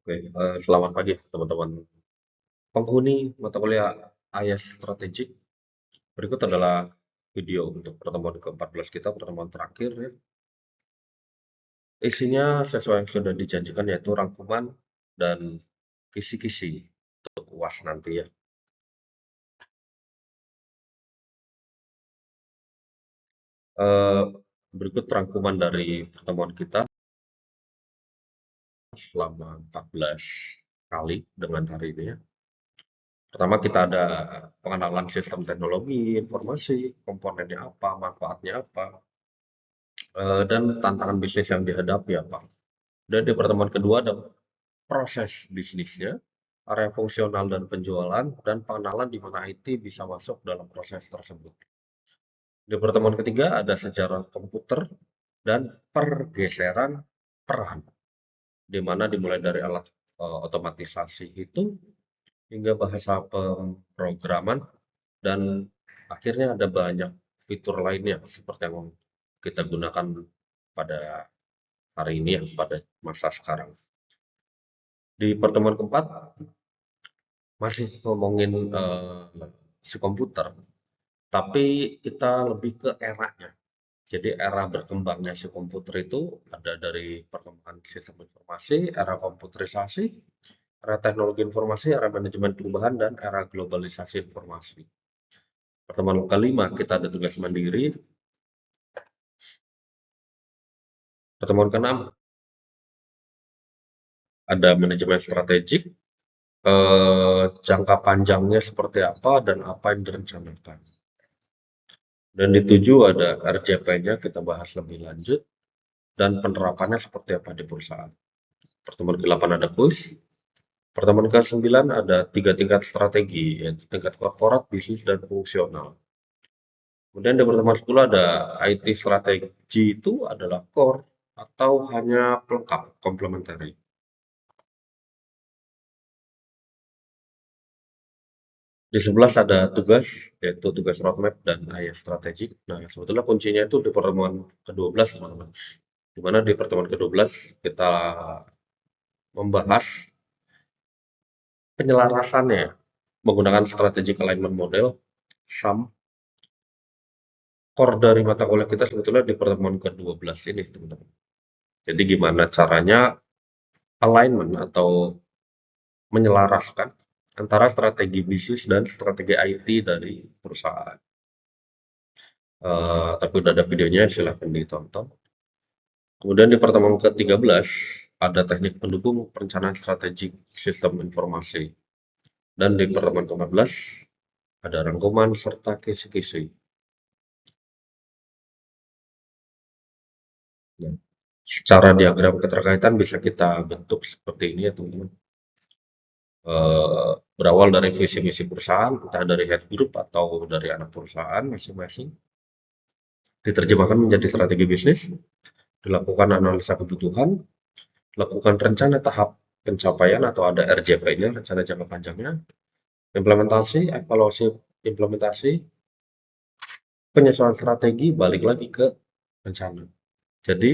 Oke, selamat pagi teman-teman penghuni mata kuliah IAS Strategik. Berikut adalah video untuk pertemuan ke-14 kita, pertemuan terakhir ya. Isinya sesuai yang sudah dijanjikan yaitu rangkuman dan kisi-kisi untuk UAS nanti ya. Berikut rangkuman dari pertemuan kita selama 14 kali dengan hari ini ya. Pertama kita ada pengenalan sistem teknologi, informasi, komponennya apa, manfaatnya apa, dan tantangan bisnis yang dihadapi apa. Dan di pertemuan kedua ada proses bisnisnya, area fungsional dan penjualan, dan pengenalan di mana IT bisa masuk dalam proses tersebut. Di pertemuan ketiga ada sejarah komputer dan pergeseran peran, di mana dimulai dari alat otomatisasi itu hingga bahasa pemrograman dan akhirnya ada banyak fitur lainnya seperti yang kita gunakan pada hari ini ya, pada masa sekarang. Di pertemuan keempat masih ngomongin si komputer, tapi kita lebih ke eranya. Jadi era berkembangnya si komputer itu ada dari perkembangan sistem informasi, era komputerisasi, era teknologi informasi, era manajemen perubahan, dan era globalisasi informasi. Pertemuan kelima kita ada tugas mandiri. Pertemuan keenam ada manajemen strategik, jangka panjangnya seperti apa dan apa yang direncanakan. Dan di 7 ada RJP-nya kita bahas lebih lanjut dan penerapannya seperti apa di perusahaan. Pertemuan ke-8 ada kuis. Pertemuan ke-9 ada 3 tingkat strategi, yaitu tingkat korporat, bisnis, dan fungsional. Kemudian di pertemuan 10 ada IT strategi itu adalah core atau hanya pelengkap, complementary. Di 11 ada tugas, yaitu tugas roadmap dan IAS strategik. Nah, sebetulnya kuncinya itu di pertemuan ke-12, teman-teman. Di mana di pertemuan ke-12 kita membahas penyelarasannya menggunakan strategic alignment model, SAM. Core dari mata kuliah kita sebetulnya di pertemuan ke-12 ini, teman-teman. Jadi gimana caranya alignment atau menyelaraskan antara strategi bisnis dan strategi IT dari perusahaan. Tapi udah ada videonya, silahkan ditonton. Kemudian di pertemuan ke-13 ada teknik pendukung perencanaan strategik sistem informasi. Dan di pertemuan ke-14 ada rangkuman serta kisi-kisi. Ya. Secara diagram keterkaitan bisa kita bentuk seperti ini ya teman-teman. Berawal dari visi misi perusahaan, entah dari head group atau dari anak perusahaan masing-masing, diterjemahkan menjadi strategi bisnis, dilakukan analisa kebutuhan, lakukan rencana tahap pencapaian atau ada RJP-nya, rencana jangka panjangnya, implementasi, evaluasi implementasi, penyesuaian strategi, balik lagi ke rencana. Jadi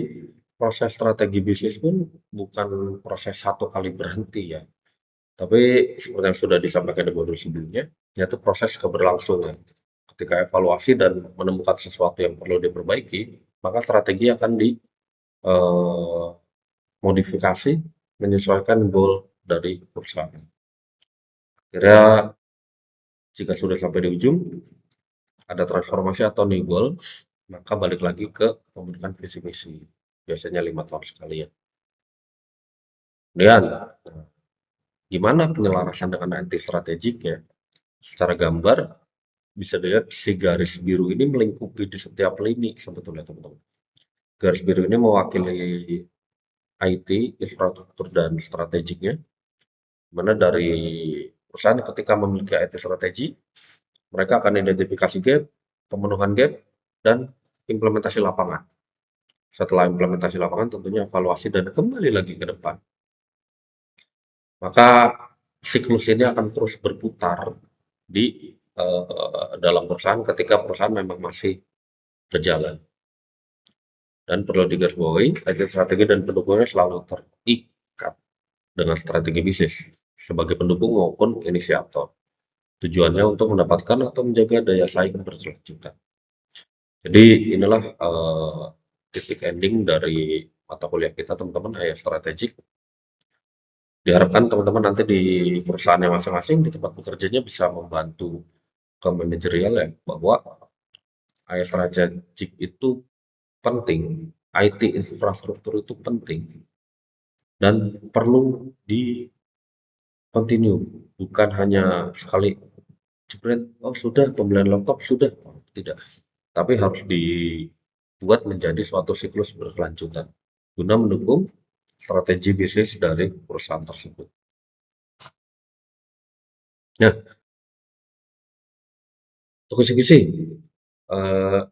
proses strategi bisnis pun bukan proses satu kali berhenti ya, tapi seperti yang sudah disampaikan di modul sebelumnya, yaitu proses keberlangsungan. Ketika evaluasi dan menemukan sesuatu yang perlu diperbaiki, maka strategi akan dimodifikasi menyesuaikan goal dari perusahaan. Kira jika sudah sampai di ujung, ada transformasi atau new goal, maka balik lagi ke pembentukan visi misi. Biasanya 5 tahun sekali ya. Kemudian, gimana penyelarasan dengan IT strategik ya? Secara gambar, bisa dilihat si garis biru ini melingkupi di setiap lini sebetulnya teman-teman. Garis biru ini mewakili IT, infrastruktur dan strategiknya. Mana dari perusahaan ketika memiliki IT strategi, mereka akan identifikasi gap, pemenuhan gap, dan implementasi lapangan. Setelah implementasi lapangan tentunya evaluasi dan kembali lagi ke depan. Maka siklus ini akan terus berputar di dalam perusahaan ketika perusahaan memang masih berjalan. Dan perlu digarisbawahi, IT strategi dan pendukungnya selalu terikat dengan strategi bisnis sebagai pendukung maupun inisiator. Tujuannya untuk mendapatkan atau menjaga daya saing berkelanjutan. Jadi inilah titik ending dari mata kuliah kita teman-teman, strategik. Diharapkan teman-teman nanti di perusahaannya masing-masing di tempat bekerjanya bisa membantu ke manajerial ya, bahwa strategik itu penting, IT infrastruktur itu penting dan perlu di continue, bukan hanya sekali jebret, oh sudah pembelian laptop sudah, tidak. Tapi harus dibuat menjadi suatu siklus berkelanjutan guna mendukung strategi bisnis dari perusahaan tersebut. Nah, untuk kisi-kisi, eh,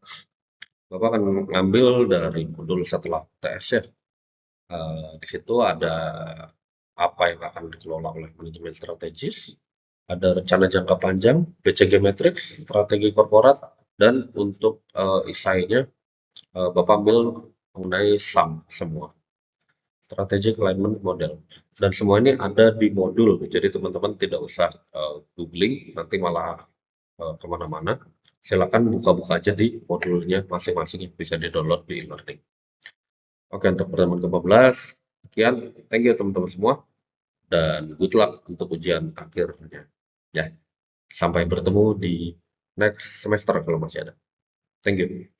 Bapak akan mengambil dari modul setelah TS ya. Di situ ada apa yang akan dikelola oleh manajemen strategis, ada rencana jangka panjang, BCG Matrix, strategi korporat, dan untuk esainya Bapak ambil mengenai SAM semua, Strategic Alignment Model. Dan semua ini ada di modul, jadi teman-teman tidak usah googling, nanti malah kemana-mana. Silakan buka-buka aja di modulnya masing-masing yang bisa di-download di e-learning. Oke, untuk pertemuan ke-14, sekian. Thank you teman-teman semua, dan good luck untuk ujian akhirnya. Ya, sampai bertemu di next semester kalau masih ada. Thank you.